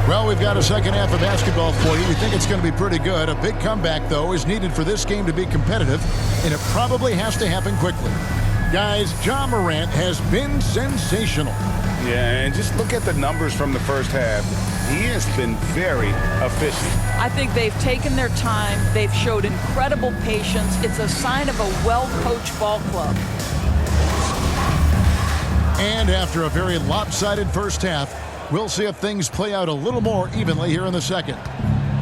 Well, we've got a second half of basketball for you. We think it's going to be pretty good. A big comeback, though, is needed for this game to be competitive, and it probably has to happen quickly. Guys, Ja Morant has been sensational. Yeah, and just look at the numbers from the first half. He has been very efficient. I think they've taken their time. They've showed incredible patience. It's a sign of a well-coached ball club. And after a very lopsided first half, we'll see if things play out a little more evenly here in the second.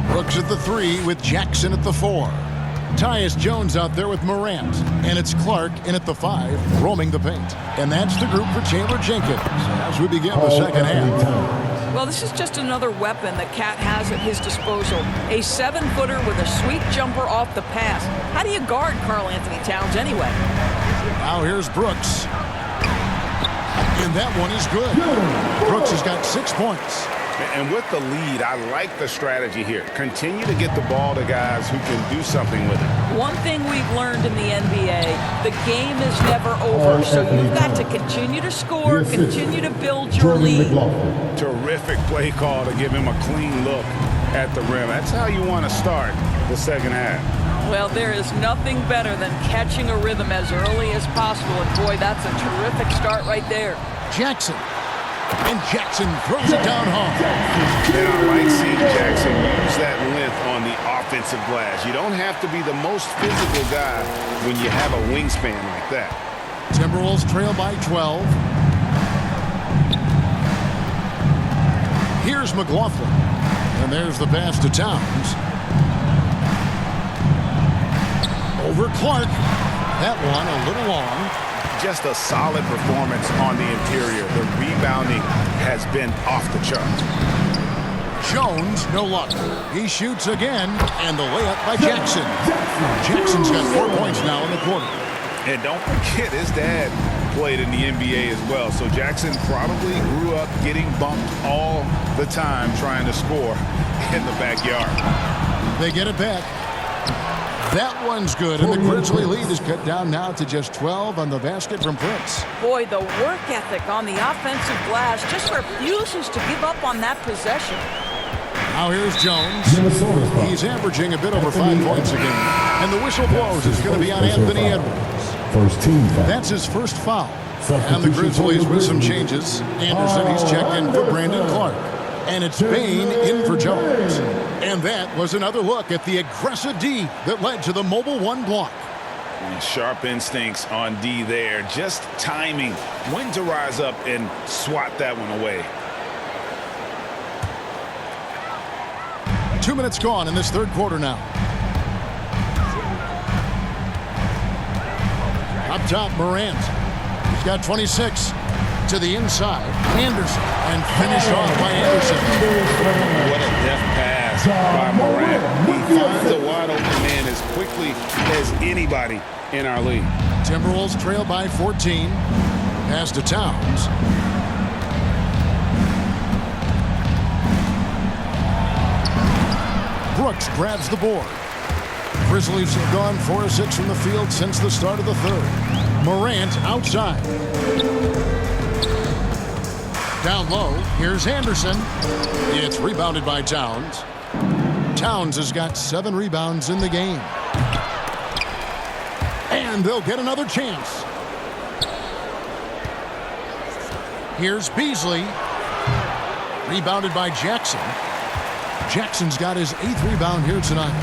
Brooks at the 3 with Jackson at the 4. Tyus Jones out there with Morant. And it's Clark in at the 5, roaming the paint. And that's the group for Taylor Jenkins as we begin the second half. Well, this is just another weapon that Cat has at his disposal. A 7-footer with a sweet jumper off the pass. How do you guard Karl Anthony Towns anyway? Now here's Brooks. And that one is good. Brooks has got 6 points. And with the lead, I like the strategy here. Continue to get the ball to guys who can do something with it. One thing we've learned in the NBA, the game is never over. So you've got to continue to score, continue to build your lead. Terrific play call to give him a clean look at the rim. That's how you want to start the second half. Well, there is nothing better than catching a rhythm as early as possible. And boy, that's a terrific start right there. Jackson. And Jackson throws it down hard. And I like seeing Jackson use that length on the offensive glass. You don't have to be the most physical guy when you have a wingspan like that. Timberwolves trail by 12. Here's McLaughlin. And there's the pass to Towns. Over Clark. That one a little long. Just a solid performance on the interior. The rebounding has been off the charts. Jones, no luck. He shoots again, and the layup by Jackson. Jackson's got 4 points now in the quarter. And don't forget, his dad played in the NBA as well. So Jackson probably grew up getting bumped all the time trying to score in the backyard. They get it back. That one's good, and the Grizzly lead is cut down now to just 12 on the basket from Prince. Boy, the work ethic on the offensive glass just refuses to give up on that possession. Now here's Jones. He's averaging a bit over 5 points a game. And the whistle blows. It's going to be on Anthony Edwards. First team foul. That's his first foul. And the Grizzlies with some changes. Anderson, he's checked in for Brandon Clark. And it's Bain in for Jones. And that was another look at the aggressive D that led to the mobile 1 block. And sharp instincts on D there. Just timing when to rise up and swat that one away. 2 minutes gone in this third quarter now. Up top, Morant. He's got 26. To the inside, Anderson, and finished off by Anderson. What a deft pass by Morant. He finds a wide open man as quickly as anybody in our league. Timberwolves trail by 14. Pass to Towns. Brooks grabs the board. Grizzlies have gone 4 of 6 from the field since the start of the third. Morant outside. Down low, here's Anderson. It's rebounded by Towns. Towns has got 7 rebounds in the game. And they'll get another chance. Here's Beasley. Rebounded by Jackson. Jackson's got his 8th rebound here tonight.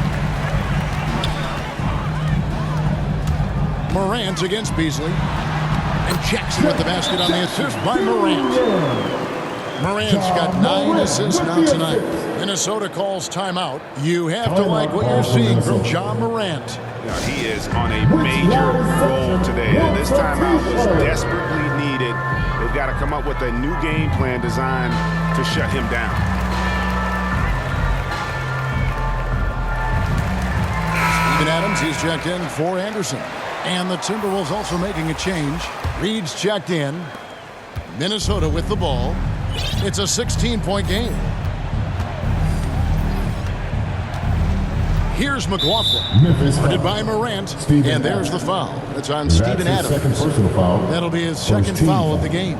Morant against Beasley. And Jackson with the basket on the assist by Morant. Morant's got 9 assists now tonight. Minnesota calls timeout. You have to like what you're seeing from Ja Morant. Now, he is on a major roll today. And this timeout was desperately needed. They've got to come up with a new game plan designed to shut him down. Steven Adams, he's checked in for Anderson. And the Timberwolves also making a change. Reed's checked in. Minnesota with the ball. It's a 16-point game. Here's McLaughlin. Guarded by Morant. And there's the foul. It's on Steven Adams. Second personal foul. That'll be his second foul of the game.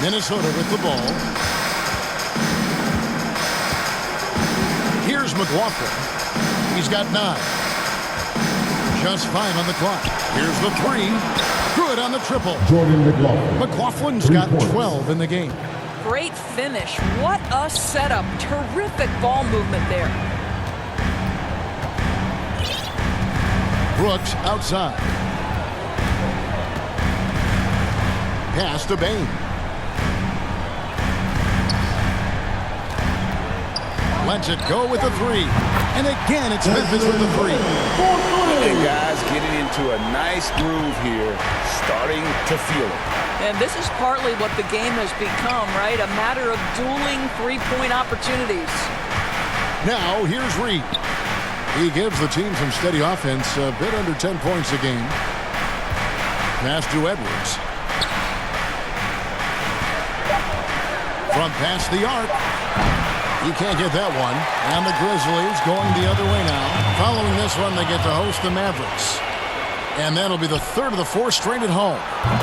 Minnesota with the ball. Here's McLaughlin. He's got 9. Just 5 on the clock. Here's the 3. Good on the triple. Jordan McLaughlin. McLaughlin's got 12 in the game. Great finish. What a setup. Terrific ball movement there. Brooks outside. Pass to Bain. Lets it go with the 3. And again, it's Memphis with the 3. And guys getting into a nice groove here, starting to feel it. And this is partly what the game has become, right? A matter of dueling three-point opportunities. Now, here's Reed. He gives the team some steady offense, a bit under 10 points a game. Pass to Edwards. From past the arc. He can't get that one. And the Grizzlies going the other way now. Following this one, they get to host the Mavericks. And that'll be the third of the 4 straight at home.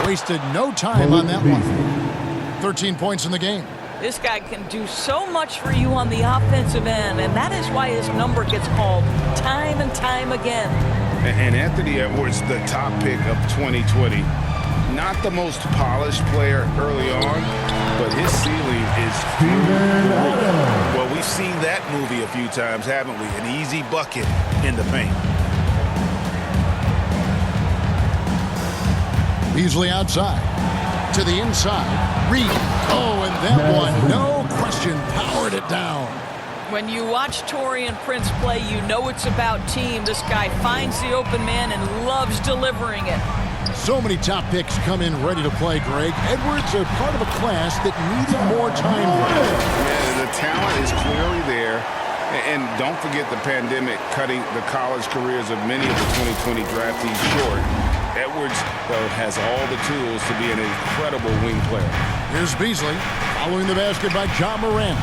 Wasted no time on that one. 13 points in the game. This guy can do so much for you on the offensive end, and that is why his number gets called time and time again. And Anthony Edwards, the top pick of 2020. Not the most polished player early on, but his ceiling is through the roof. Well, we've seen that movie a few times, haven't we? An easy bucket in the paint. Beasley outside. To the inside. Reed. Oh, and that one, no question, powered it down. When you watch Taurean Prince play, you know it's about team. This guy finds the open man and loves delivering it. So many top picks come in ready to play, Greg. Edwards are part of a class that needed more time. Yeah, the talent is clearly there. And don't forget the pandemic cutting the college careers of many of the 2020 draftees short. Edwards, though, has all the tools to be an incredible wing player. Here's Beasley following the basket by John Morant.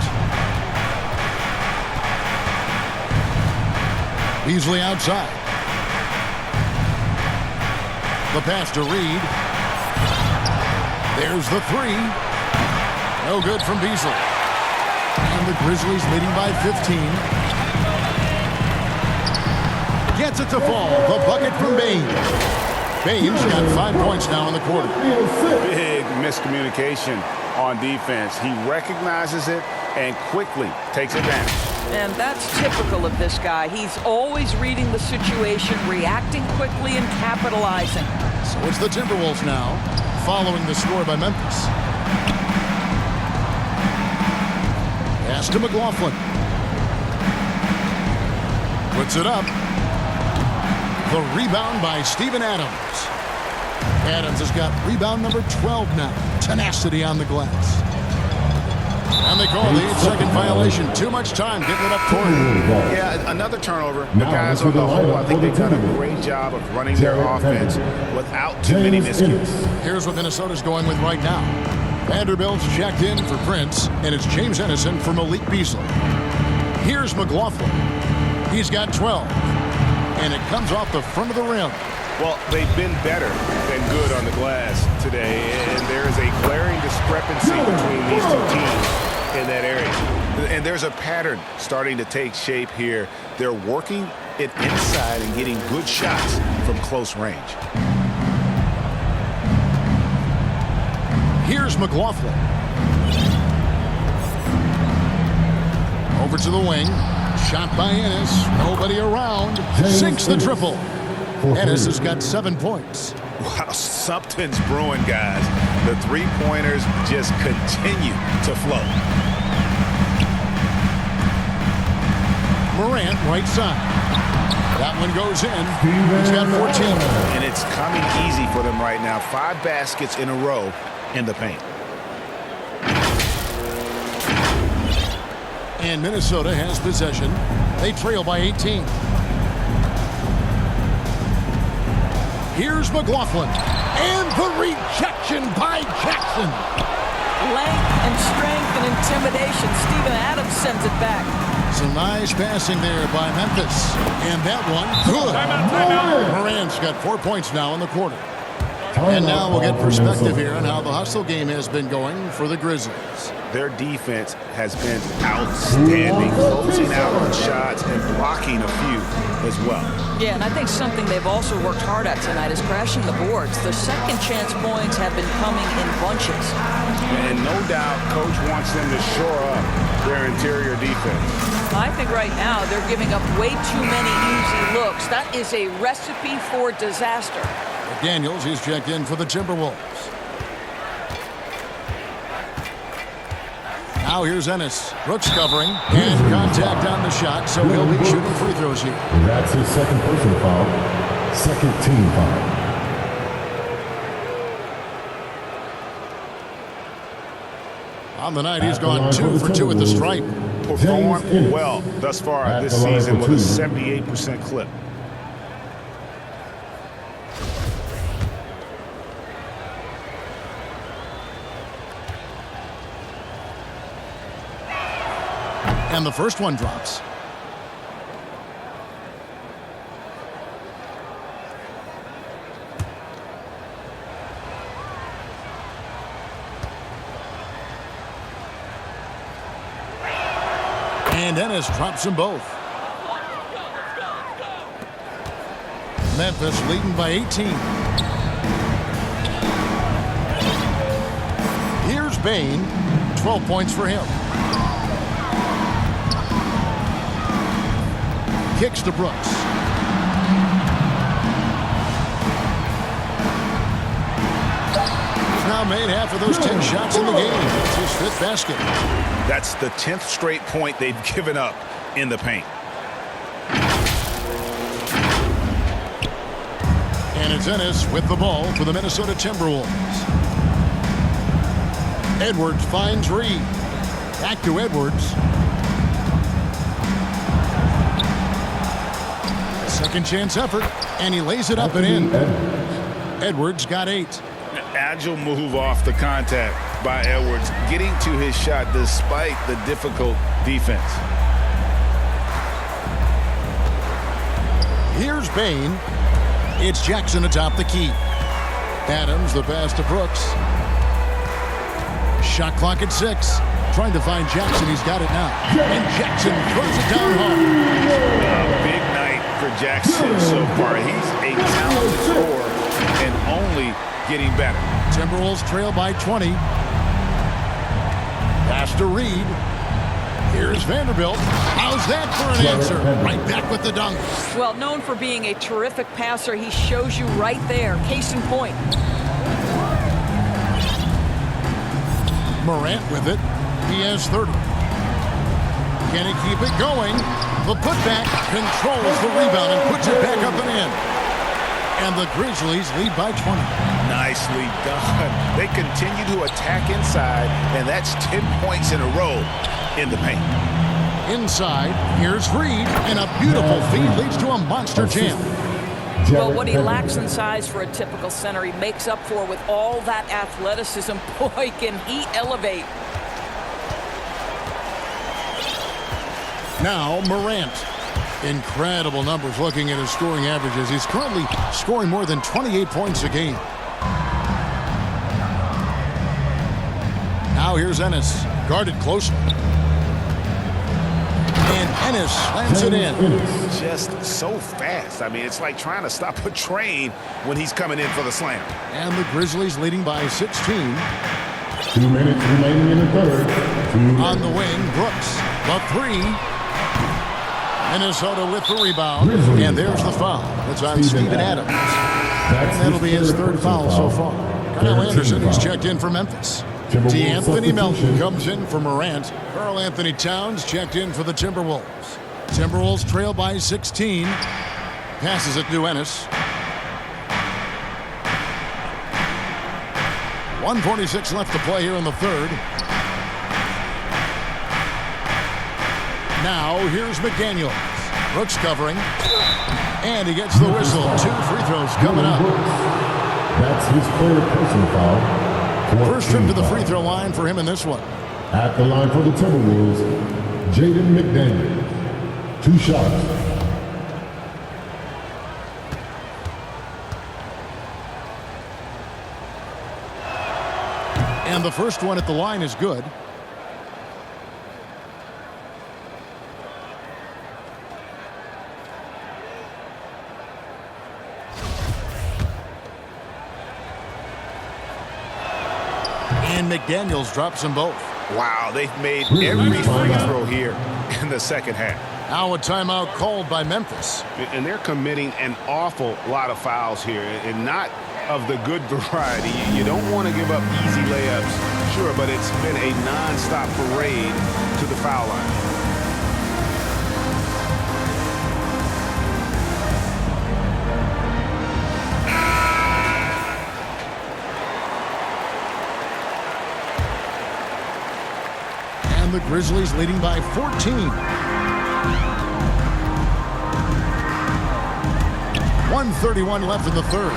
Beasley outside. The pass to Reed. There's the 3. No good from Beasley. And the Grizzlies leading by 15. Gets it to fall. The bucket from Bain. Bain's got 5 points now in the quarter. Big miscommunication on defense. He recognizes it and quickly takes advantage. And that's typical of this guy. He's always reading the situation, reacting quickly, and capitalizing. So it's the Timberwolves now, following the score by Memphis. Pass to McLaughlin. Puts it up. The rebound by Steven Adams. Adams has got rebound number 12 now. Tenacity on the glass. And they call the 8-second violation. Too much time getting it up toward him. Yeah, another turnover. The guys on the whole, I think they've done a great job of running their offense without too many miscues. Here's what Minnesota's going with right now. Vanderbilt's checked in for Prince, and it's James Ennison for Malik Beasley. Here's McLaughlin. He's got 12. And it comes off the front of the rim. Well, they've been better than good on the glass today, and there is a glaring discrepancy between these two teams in that area. And there's a pattern starting to take shape here. They're working it inside and getting good shots from close range. Here's McLaughlin. Over to the wing. Shot by Ennis. Nobody around. Sinks the triple. Ennis has got 7 points. Wow, something's brewing, guys. The three-pointers just continue to flow. Morant, right side. That one goes in. He's got 14. And it's coming easy for them right now. 5 baskets in a row in the paint. And Minnesota has possession. They trail by 18. Here's McLaughlin. And the rejection by Jackson. Length and strength and intimidation. Steven Adams sends it back. Some nice passing there by Memphis. And that one, good. Morant's got 4 points now in the quarter. And now we'll get perspective here on how the hustle game has been going for the Grizzlies. Their defense has been outstanding, closing out on shots and blocking a few as well. Yeah, and I think something they've also worked hard at tonight is crashing the boards. Their second chance points have been coming in bunches. And no doubt, Coach wants them to shore up their interior defense. I think right now they're giving up way too many easy looks. That is a recipe for disaster. Daniels is checked in for the Timberwolves. Now here's Ennis. Brooks covering and contact on the shot, so he'll be shooting free throws here. That's his second personal foul. Second team foul. On the night, he's gone 2 for 2 at the stripe. Performed well thus far this season with a 78% clip. And the first one drops. And Ennis drops them both. Memphis leading by 18. Here's Bain. 12 points for him. Kicks to Brooks. He's now made half of those 10 shots in the game. It's his 5th basket. That's the 10th straight point they've given up in the paint. And it's Ennis with the ball for the Minnesota Timberwolves. Edwards finds Reed. Back to Edwards. Second chance effort, and he lays it up and in. Edwards got 8. Agile move off the contact by Edwards, getting to his shot despite the difficult defense. Here's Bain. It's Jackson atop the key. Adams, the pass to Brooks. Shot clock at 6. Trying to find Jackson. He's got it now. And Jackson throws it down hard. Big night for Jackson so far. He's a talented scorer and only getting better. Timberwolves trail by 20. Pass to Reed. Here's Vanderbilt. How's that for an answer? Right back with the dunk. Well, known for being a terrific passer, he shows you right there. Case in point. Morant with it. He has 30. Can he keep it going? The putback controls the rebound and puts it back up and in. And the Grizzlies lead by 20. Nicely done. They continue to attack inside, and that's 10 points in a row in the paint. Inside, here's Reed, and a beautiful feed leads to a monster jam. Well, what he lacks in size for a typical center, he makes up for with all that athleticism. Boy, can he elevate. Now Morant. Incredible numbers looking at his scoring averages. He's currently scoring more than 28 points a game. Now here's Ennis, guarded closely. And Ennis slams it in. Just so fast. I mean, it's like trying to stop a train when he's coming in for the slam. And the Grizzlies leading by 16. 2 minutes remaining in the third. On the wing, Brooks. The 3. Minnesota with the rebound. And there's the foul. It's on Steven Adams. And that'll be his 3rd foul so far. Kyle Anderson is checked in for Memphis. D'Anthony Melton comes in for Morant. Karl Anthony Towns checked in for the Timberwolves. Timberwolves trail by 16. Passes it to Ennis. 1:46 left to play here in the 3rd. Now here's McDaniels. Brooks covering. And he gets the whistle. 2 free throws coming up. That's his 3rd personal foul. First trip to the free throw line for him in this one. At the line for the Timberwolves, Jaden McDaniels. 2 shots. And the first one at the line is good. And McDaniels drops them both. Wow, they've made every free throw here in the second half. Now a timeout called by Memphis. And they're committing an awful lot of fouls here, and not of the good variety. You don't want to give up easy layups, sure, but it's been a non-stop parade to the foul line. And the Grizzlies leading by 14. 1:31 left in the third.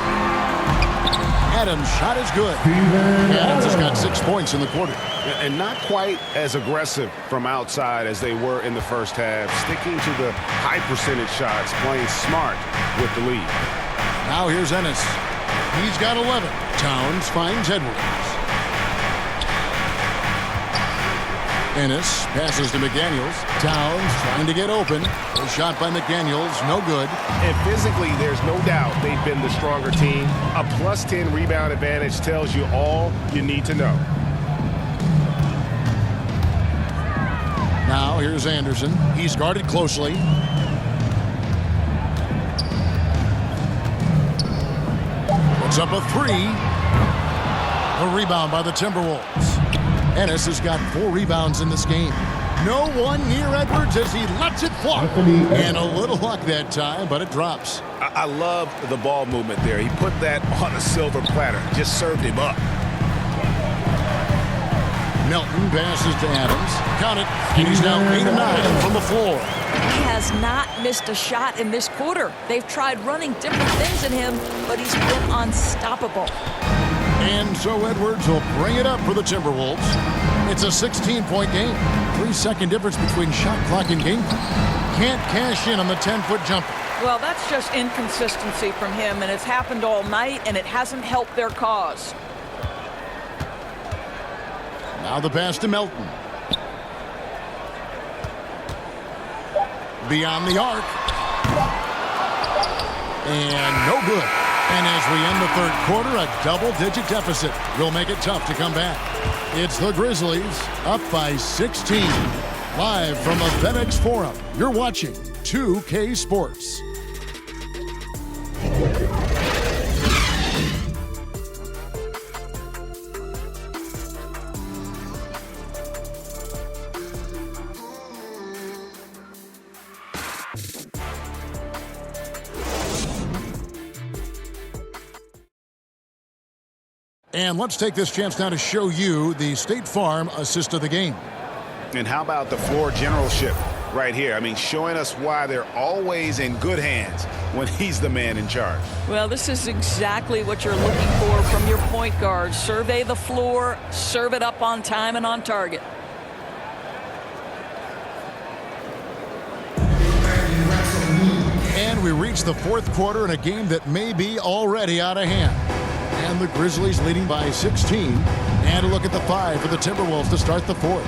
Adams' shot is good. Adams has got 6 points in the quarter. And not quite as aggressive from outside as they were in the first half. Sticking to the high percentage shots, playing smart with the lead. Now here's Ennis. He's got 11. Towns finds Edwards. Ennis passes to McDaniels. Towns trying to get open. A shot by McDaniels, no good. And physically, there's no doubt they've been the stronger team. A plus 10 rebound advantage tells you all you need to know. Now here's Anderson. He's guarded closely. Puts up a three. A rebound by the Timberwolves. Ennis has got 4 rebounds in this game. No one near Edwards as he lets it fly. And a little luck that time, but it drops. I love the ball movement there. He put that on a silver platter. Just served him up. Melton passes to Adams. Count it. And he's now 8 of 9 from the floor. He has not missed a shot in this quarter. They've tried running different things in him, but he's been unstoppable. And so Edwards will bring it up for the Timberwolves. It's a 16-point game. 3-second difference between shot clock and game clock. Can't cash in on the 10-foot jumper. Well, that's just inconsistency from him, and it's happened all night, and it hasn't helped their cause. Now the pass to Melton. Beyond the arc. And no good. And as we end the third quarter, a double-digit deficit will make it tough to come back. It's the Grizzlies up by 16. Live from the FedEx Forum, you're watching 2K Sports. And let's take this chance now to show you the State Farm assist of the game. And how about the floor generalship right here? I mean, showing us why they're always in good hands when he's the man in charge. Well, this is exactly what you're looking for from your point guard. Survey the floor, serve it up on time and on target. And we reach the fourth quarter in a game that may be already out of hand. And the Grizzlies leading by 16. And a look at the 5 for the Timberwolves to start the fourth.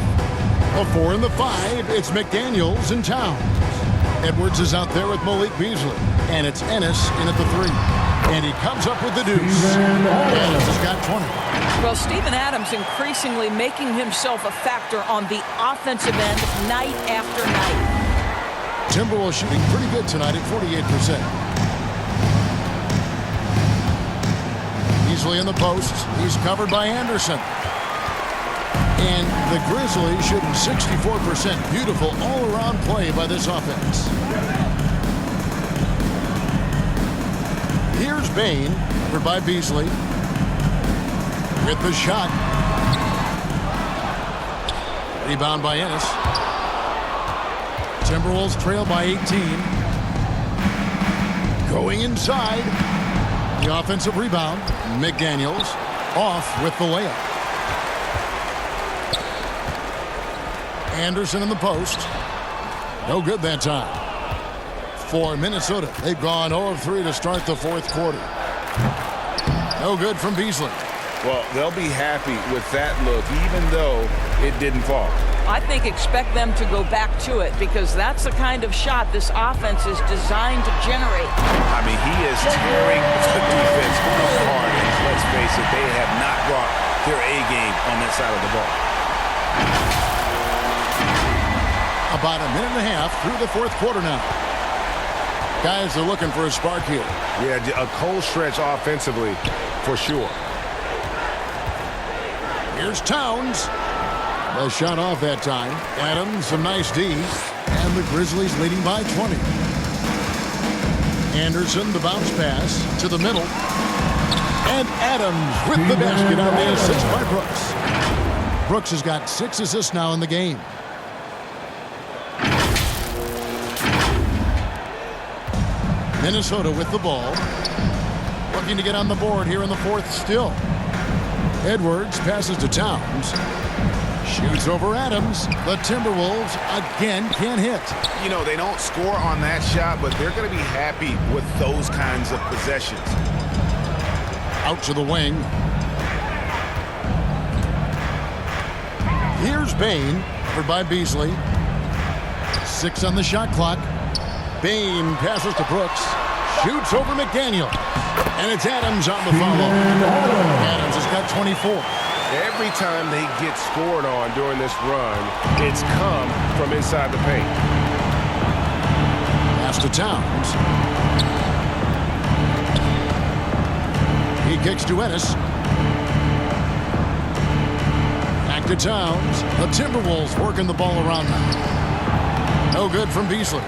A 4 and the 5, it's McDaniels and Towns. Edwards is out there with Malik Beasley. And it's Ennis in at the 3. And he comes up with the deuce. Adams has got 20. Well, Steven Adams increasingly making himself a factor on the offensive end night after night. Timberwolves shooting pretty good tonight at 48%. Beasley in the post. He's covered by Anderson. And the Grizzlies shooting 64%. Beautiful all-around play by this offense. Here's Bain, covered by Beasley. With the shot. Rebound by Ennis. Timberwolves trail by 18. Going inside. The offensive rebound. McDaniels off with the layup. Anderson in the post. No good that time. For Minnesota, they've gone 0 of 3 to start the fourth quarter. No good from Beasley. Well, they'll be happy with that look, even though it didn't fall. I think expect them to go back to it because that's the kind of shot this offense is designed to generate. I mean, he is tearing the defense apart. And let's face it, they have not brought their A game on that side of the ball. About a minute and a half through the fourth quarter now. Guys are looking for a spark here. Yeah, a cold stretch offensively for sure. Here's Towns. The shot off that time. Adams, some nice D. And the Grizzlies leading by 20. Anderson, the bounce pass to the middle. And Adams with the basket on the assist by Brooks. Brooks has got 6 assists now in the game. Minnesota with the ball. Looking to get on the board here in the fourth still. Edwards passes to Towns. Shoots over Adams. The Timberwolves again can't hit. You know, they don't score on that shot, but they're going to be happy with those kinds of possessions. Out to the wing. Here's Bain, covered by Beasley. 6 on the shot clock. Bain passes to Brooks. Shoots over McDaniel. And it's Adams on the follow. Adams has got 24. Every time they get scored on during this run, it's come from inside the paint. Pass to Towns. He kicks to Ennis. Back to Towns. The Timberwolves working the ball around now. No good from Beasley.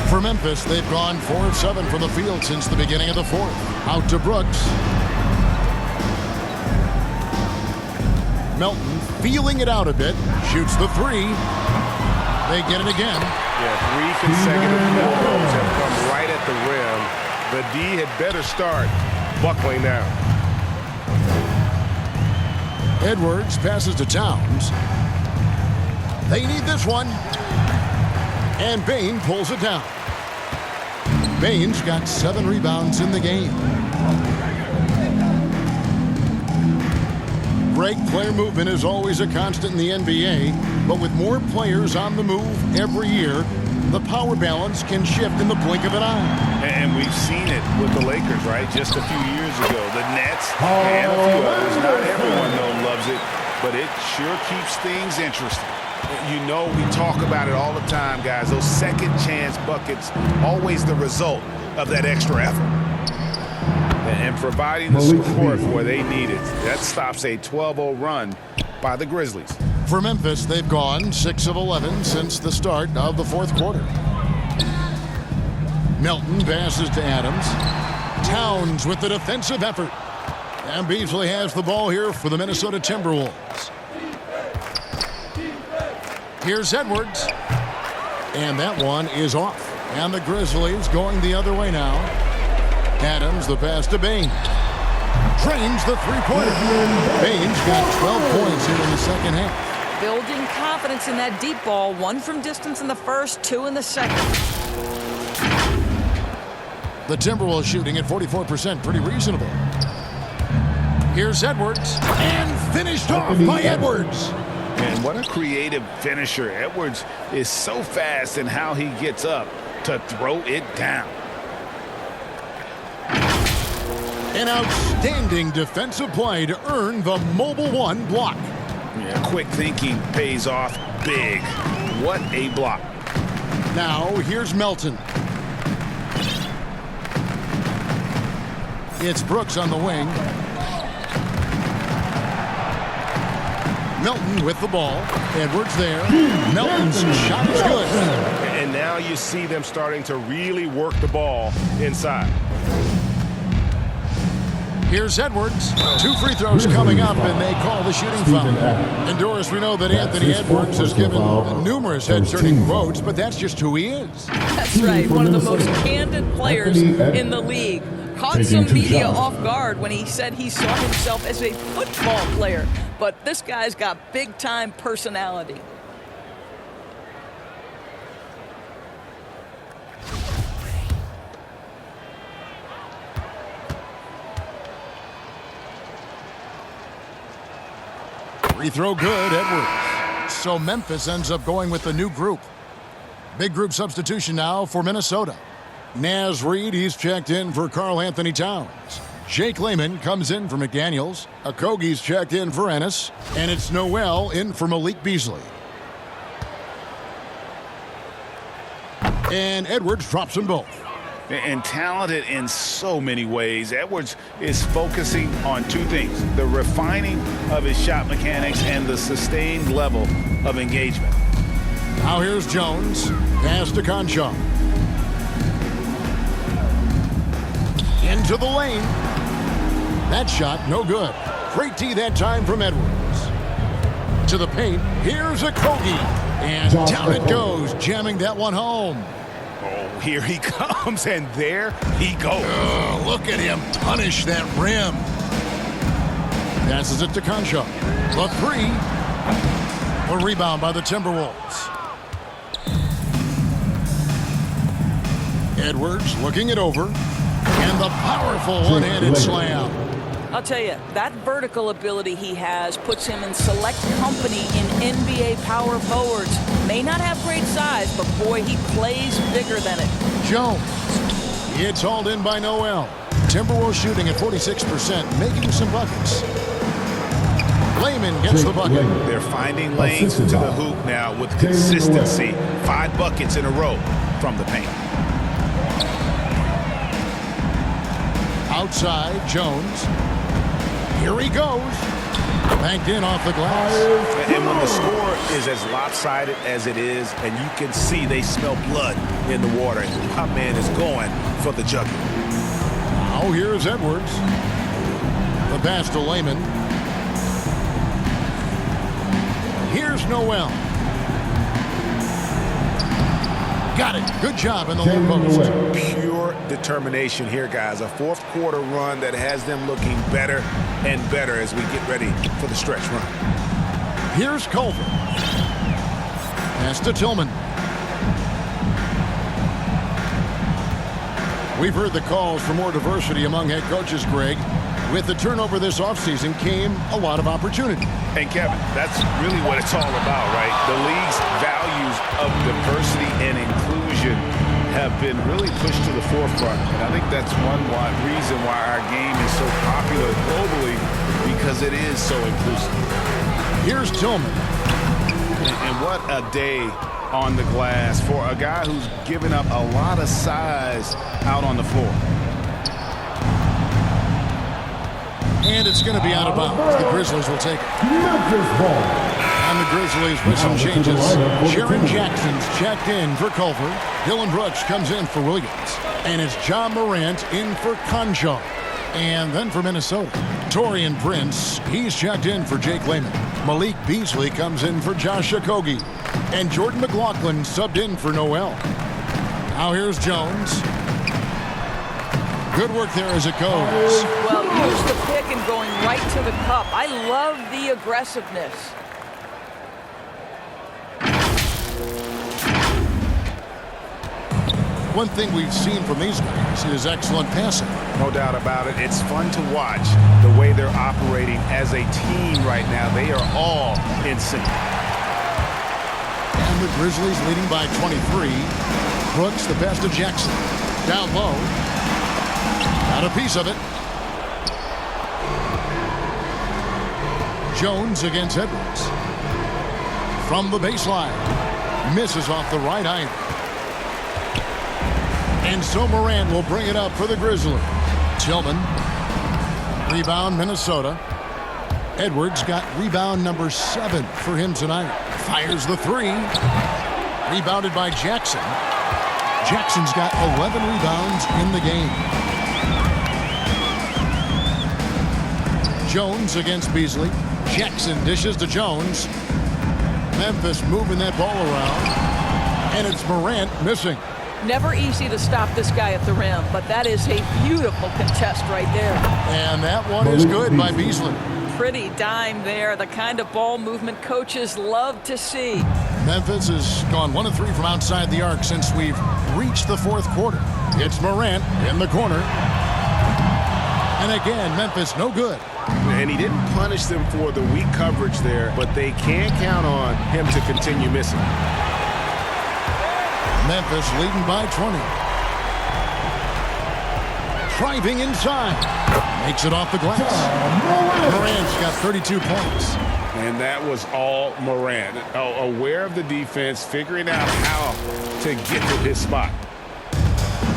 For Memphis, they've gone 4 of 7 from the field since the beginning of the fourth. Out to Brooks. Melton feeling it out a bit. Shoots the 3. They get it again. Yeah, 3 consecutive field goals have come right at the rim. The D had better start buckling down. Edwards passes to Towns. They need this one. And Bain pulls it down. Bain's got 7 rebounds in the game. Break player movement is always a constant in the NBA, but with more players on the move every year, the power balance can shift in the blink of an eye. And we've seen it with the Lakers, right? Just a few years ago. The Nets and a few others. Not everyone, though, loves it, but it sure keeps things interesting. You know, we talk about it all the time, guys. Those second chance buckets, always the result of that extra effort. And providing the support where they need it. That stops a 12-0 run by the Grizzlies. For Memphis, they've gone 6 of 11 since the start of the fourth quarter. Melton passes to Adams. Towns with the defensive effort. And Beasley has the ball here for the Minnesota Timberwolves. Here's Edwards. And that one is off. And the Grizzlies going the other way now. Adams, the pass to Bain. Drains the three-pointer. Bain's got 12 points here in the second half. Building confidence in that deep ball. 1 from distance in the first, 2 in the second. The Timberwolves shooting at 44%, pretty reasonable. Here's Edwards. And finished off by Edwards. And what a creative finisher. Edwards is so fast in how he gets up to throw it down. An outstanding defensive play to earn the Mobile One block. Yeah, quick thinking pays off big. What a block. Now, here's Melton. It's Brooks on the wing. Melton with the ball. Edwards there. Melton's shot is good. And now you see them starting to really work the ball inside. Here's Edwards. 2 free throws coming up, and they call the shooting foul. And Doris, we know that Anthony Edwards has given numerous head-turning quotes, but that's just who he is. That's right, one of the most candid players in the league. Caught some media off guard when he said he saw himself as a football player, but this guy's got big-time personality. Free throw good, Edwards. So Memphis ends up going with the new group. Big group substitution now for Minnesota. Naz Reid, he's checked in for Karl Anthony Towns. Jake Layman comes in for McDaniels. Okogie's checked in for Ennis. And it's Noel in for Malik Beasley. And Edwards drops them both. And talented in so many ways. Edwards is focusing on two things: the refining of his shot mechanics and the sustained level of engagement. Now here's Jones. Pass to Conchar. Into the lane. That shot, no good. Great D that time from Edwards. To the paint. Here's Okogie. And down it goes, jamming that one home. Oh, here he comes, and there he goes. Oh, look at him punish that rim. Passes it to Conchar. The three. A rebound by the Timberwolves. Edwards looking it over. And the powerful one-handed slam. I'll tell you, that vertical ability he has puts him in select company in NBA power forwards. May not have great size, but boy, he plays bigger than it. Jones. It's hauled in by Noel. Timberwolves shooting at 46%, making some buckets. Layman gets the bucket. They're finding lanes to the hoop now with consistency. 5 buckets in a row from the paint. Outside, Jones. Here he goes. Banked in off the glass. And when the score is as lopsided as it is, and you can see they smell blood in the water, and my man is going for the jugular. Now here's Edwards. The pass to Layman. Here's Noel. Got it. Good job in the low post. Pure determination here, guys. A fourth quarter run that has them looking better and better as we get ready for the stretch run. Here's Culver. Pass to Tillman. We've heard the calls for more diversity among head coaches, Greg. With the turnover this offseason came a lot of opportunity. And Kevin, that's really what it's all about, right? The league's values of diversity and inclusion have been really pushed to the forefront. And I think that's one reason why our game is so popular globally, because it is so inclusive. Here's Tillman. And what a day on the glass for a guy who's given up a lot of size out on the floor. And it's going to be out of bounds. The Grizzlies will take it. And the Grizzlies with some changes. Jaren Jackson's checked in for Culver. Dylan Brooks comes in for Williams. And it's John Morant in for Conchar. And then for Minnesota, Taurean Prince. He's checked in for Jake Layman. Malik Beasley comes in for Josh Okogie. And Jordan McLaughlin subbed in for Noel. Now here's Jones. Good work there as it goes. Well, use the pick and going right to the cup. I love the aggressiveness. One thing we've seen from these guys is excellent passing. No doubt about it. It's fun to watch the way they're operating as a team right now. They are all in sync. And the Grizzlies leading by 23. Brooks, the pass to Jackson. Down low. Got a piece of it. Jones against Edwards. From the baseline. Misses off the right iron. And so Morant will bring it up for the Grizzlies. Tillman. Rebound, Minnesota. Edwards got rebound number 7 for him tonight. Fires the 3. Rebounded by Jackson. Jackson's got 11 rebounds in the game. Jones against Beasley. Jackson dishes to Jones. Memphis moving that ball around. And it's Morant missing. Never easy to stop this guy at the rim, but that is a beautiful contest right there. And that one is good by Beasley. Pretty dime there, the kind of ball movement coaches love to see. Memphis has gone 1 of 3 from outside the arc since we've reached the fourth quarter. It's Morant in the corner. And again, Memphis no good. And he didn't punish them for the weak coverage there, but they can't count on him to continue missing. Memphis leading by 20. Driving inside. Makes it off the glass. Morant's got 32 points. And that was all Morant. Aware of the defense, figuring out how to get to his spot.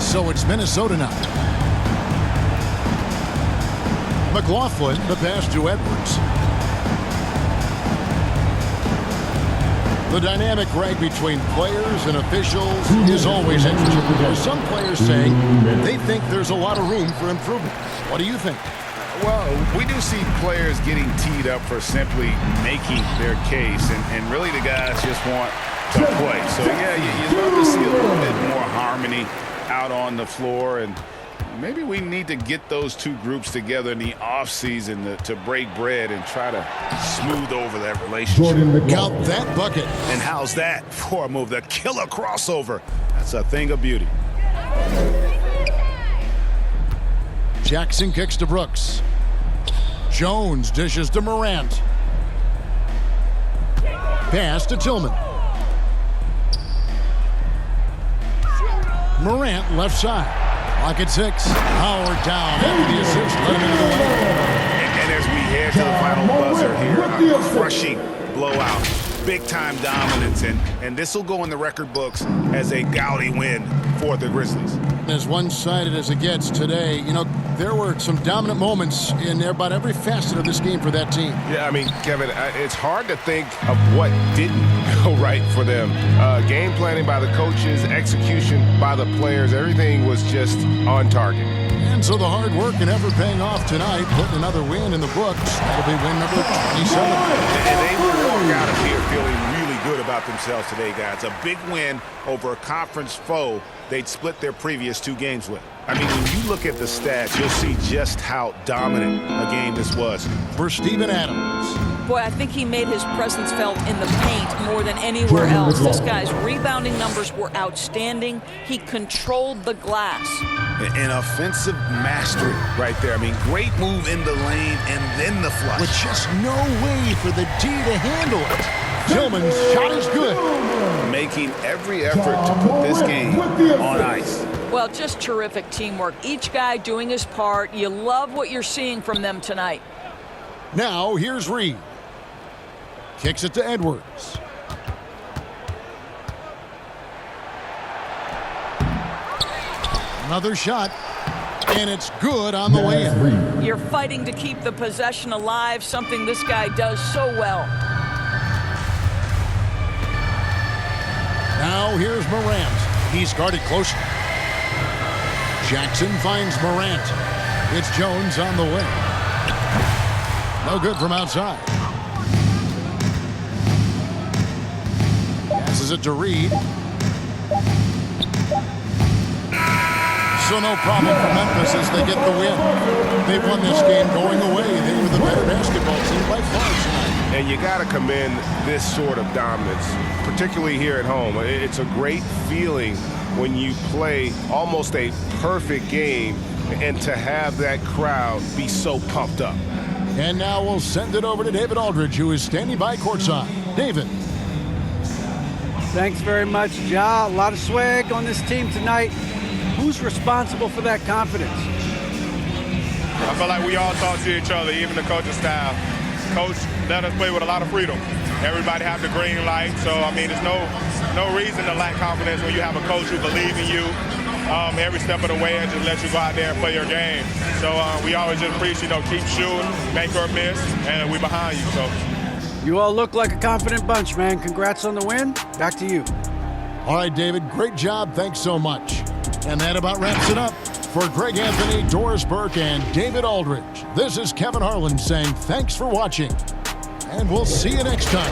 So it's Minnesota now. McLaughlin, the pass to Edwards. The dynamic right between players and officials is always interesting. There's some players saying they think there's a lot of room for improvement. What do you think? Well, we do see players getting teed up for simply making their case, and really the guys just want to play. So, yeah, you love to see a little bit more harmony out on the floor, and maybe we need to get those two groups together in the offseason to break bread and try to smooth over that relationship. Count that bucket. And how's that for a move? The killer crossover. That's a thing of beauty. Jackson kicks to Brooks. Jones dishes to Morant. Pass to Tillman. Morant left side. Lock at 6. Howard down after the assist. Let him into the lane. And as we head to the final buzzer here, a crushing blowout. Big-time dominance, and this will go in the record books as a gaudy win for the Grizzlies. As one-sided as it gets today, you know, there were some dominant moments in about every facet of this game for that team. Yeah, I mean, Kevin, it's hard to think of what didn't go right for them. Game planning by the coaches, execution by the players, everything was just on target. And so the hard work and effort paying off tonight, putting another win in the books. That'll be win number 27. And they will walk out of here feeling really good about themselves today, guys. A big win over a conference foe they'd split their previous 2 games with. I mean, when you look at the stats, you'll see just how dominant a game this was. For Steven Adams. Boy, I think he made his presence felt in the paint more than anywhere else. This guy's rebounding numbers were outstanding. He controlled the glass. An offensive mastery right there. I mean, great move in the lane and then the flush. With just no way for the D to handle it. Tillman's shot is good. Making every effort to put this game on ice. Well, just terrific teamwork. Each guy doing his part. You love what you're seeing from them tonight. Now, here's Reed. Kicks it to Edwards. Another shot. And it's good on the way in. You're fighting to keep the possession alive, something this guy does so well. Now here's Morant. He's guarded closely. Jackson finds Morant. It's Jones on the way. No good from outside. Passes it to Reed. So no problem for Memphis as they get the win. They've won this game going away. They were the better basketball team by far tonight. And you got to commend this sort of dominance, particularly here at home. It's a great feeling when you play almost a perfect game and to have that crowd be so pumped up. And now we'll send it over to David Aldridge, who is standing by courtside. David. Thanks very much, Ja. A lot of swag on this team tonight. Who's responsible for that confidence? I feel like we all talk to each other, even the coaching staff. Coach let us play with a lot of freedom. Everybody have the green light, so I mean, there's no reason to lack confidence when you have a coach who believes in you every step of the way and just let you go out there and play your game. So we always just preach, keep shooting, make or miss, and we behind you. So you all look like a confident bunch, man. Congrats on the win. Back to you. All right, David, great job. Thanks so much. And that about wraps it up. For Greg Anthony, Doris Burke, and David Aldridge, this is Kevin Harlan saying thanks for watching. And we'll see you next time.